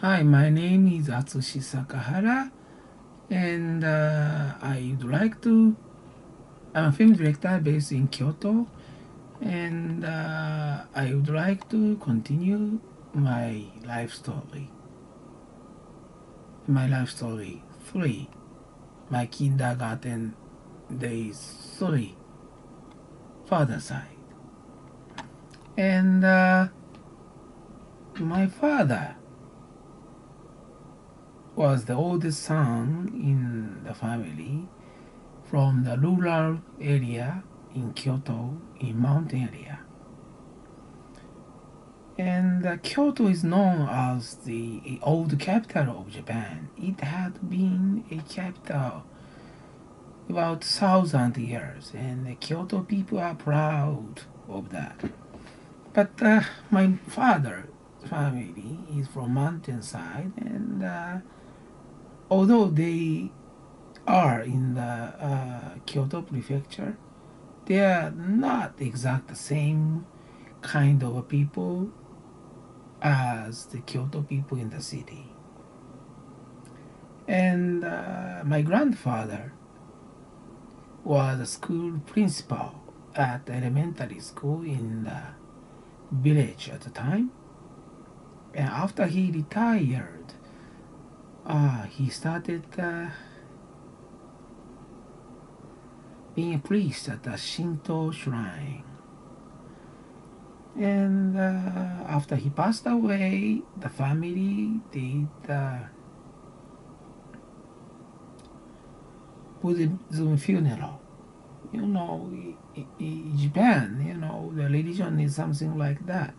Hi, my name is Atsushi Sakahara, and I would like to. I'm a film director based in Kyoto, and I would like to continue my life story. My life story 3, my kindergarten days 3, father side. And my father was the oldest son in the family from the rural area in Kyoto, in mountain area. And Kyoto is known as the old capital of Japan. It had been a capital about 1,000 years, and the Kyoto people are proud of that. But my father's family is from mountainside, and although they are in the Kyoto prefecture, they are not exact the same kind of people as the Kyoto people in the city. And my grandfather was a school principal at elementary school in the village at the time. And after he retired, he started being a priest at a Shinto shrine. And after he passed away, the family did Buddhism funeral. You know, in Japan, the religion is something like that.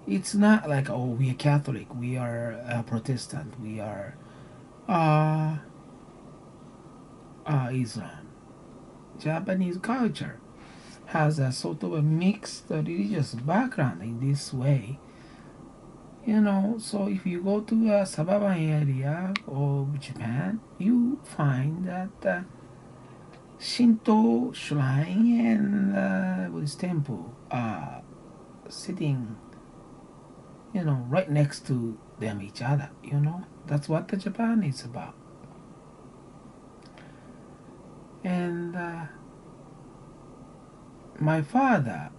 It's not like, oh, we are Catholic, we are Protestant, we are uh, Islam. Japanese culture has a sort of a mixed religious background in this way. So if you go to a suburban area of Japan, you find that Shinto shrine and Buddhist temple are sitting, right next to them each other. That's what the Japan is about. And my father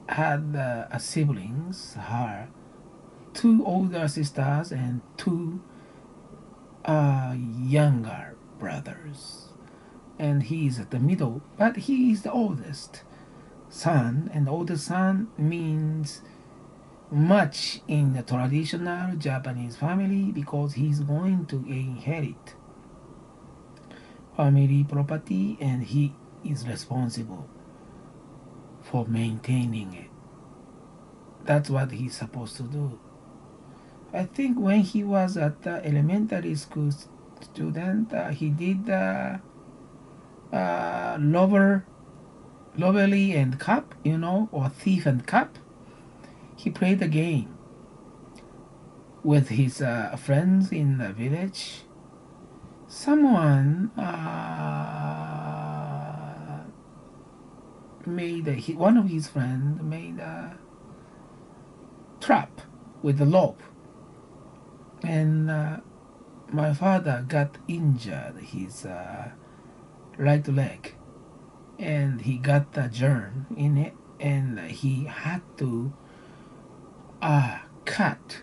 had siblings, her two older sisters and two younger brothers, and he is at the middle, but he is the oldest son, and oldest son means much in the traditional Japanese family because he's going to inherit family property and he is responsible for maintaining it. That's what he's supposed to do. I think when he was at the elementary school student, he did Loverly and Cup, or Thief and Cup. He played the game with his friends in the village. Someone one of his friends made a trap with a rope, and my father got injured his right leg, and he got a germ in it, and he had to cut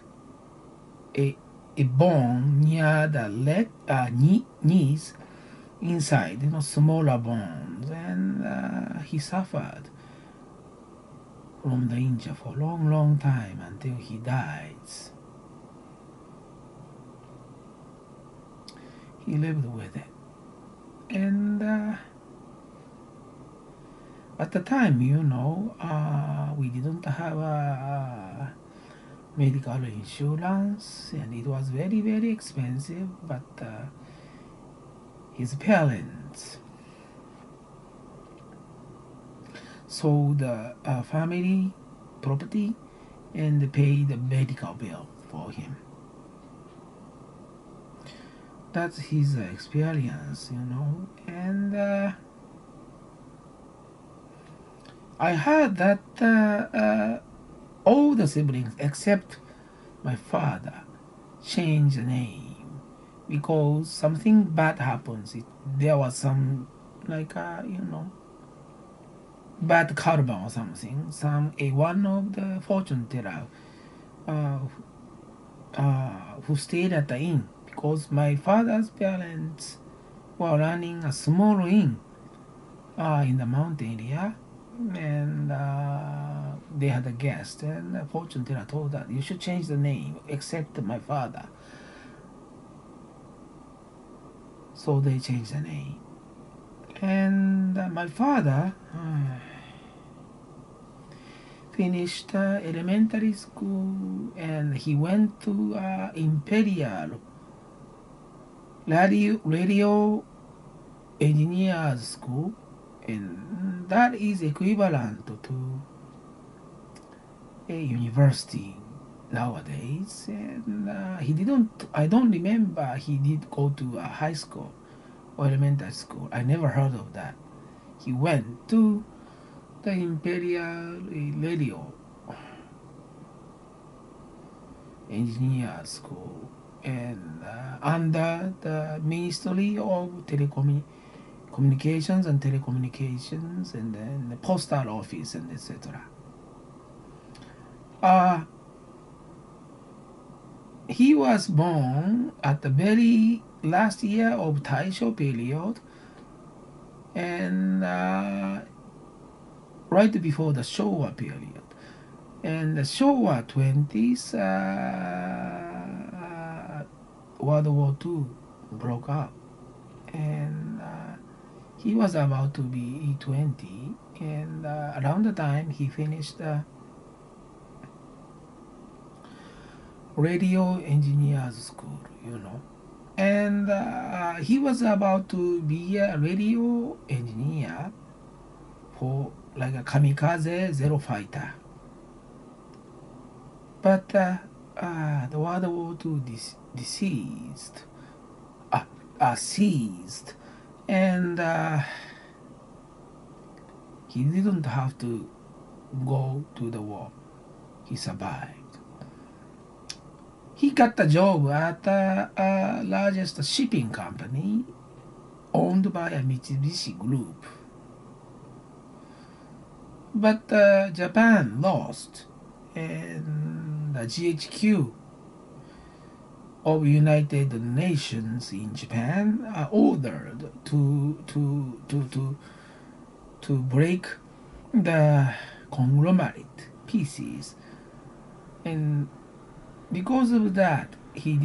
a, a bone near the knees inside, smaller bones, and he suffered from the injury for a long, long time until he dies. He lived with it, and at the time, we didn't have a medical insurance, and it was very, very expensive. But his parents sold the family property and paid the medical bill for him. That's his experience, and I heard that all the siblings except my father change the name because something bad happens. There was some like bad karma or something. One of the fortune teller uh, who stayed at the inn because my father's parents were running a small inn in the mountain area, and they had a guest, and the fortune teller told that you should change the name except my father. So they changed the name, and my father finished elementary school, and he went to Imperial Radio Engineers School, and that is equivalent to a university nowadays. And he didn't. I don't remember he did go to a high school or elementary school. I never heard of that. He went to the Imperial Radio Engineer School, and under the Ministry of Communications and Telecommunications, and then the Postal Office, and etc. Uh, he was born at the very last year of Taisho period, and right before the Showa period. And the Showa 20s, World War II broke up, and he was about to be 20, and around the time he finished radio engineers school, and he was about to be a radio engineer for like a kamikaze zero fighter. But the World War II ceased, and he didn't have to go to the war. He survived. He got a job at the largest shipping company owned by a Mitsubishi Group. But Japan lost, and the GHQ of United Nations in Japan ordered to break the conglomerate pieces, and because of that he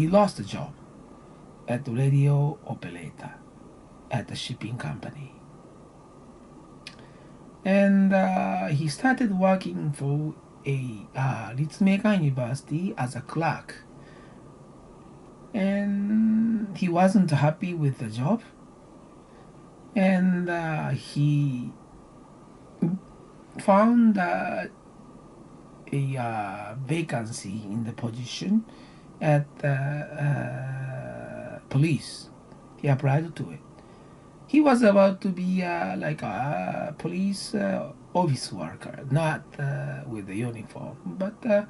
lost a job at the radio operator at the shipping company, and he started working for a Ritsumeikan University as a clerk, and he wasn't happy with the job, and he found a vacancy in the position at police. He applied to it. He was about to be like a police office worker, not with the uniform, but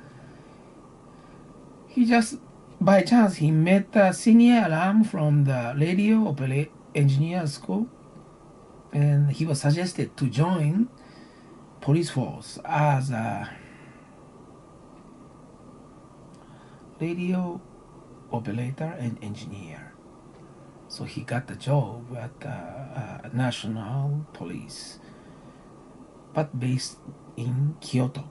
he just by chance he met a senior alum from the radio engineer school, and he was suggested to join police force as a radio operator and engineer. So he got the job at National Police, but based in Kyoto.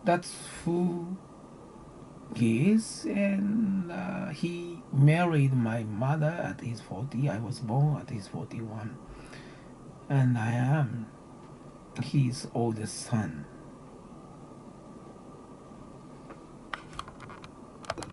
That's who he is, and he married my mother at his 40. I was born at his 41, and I am his oldest son.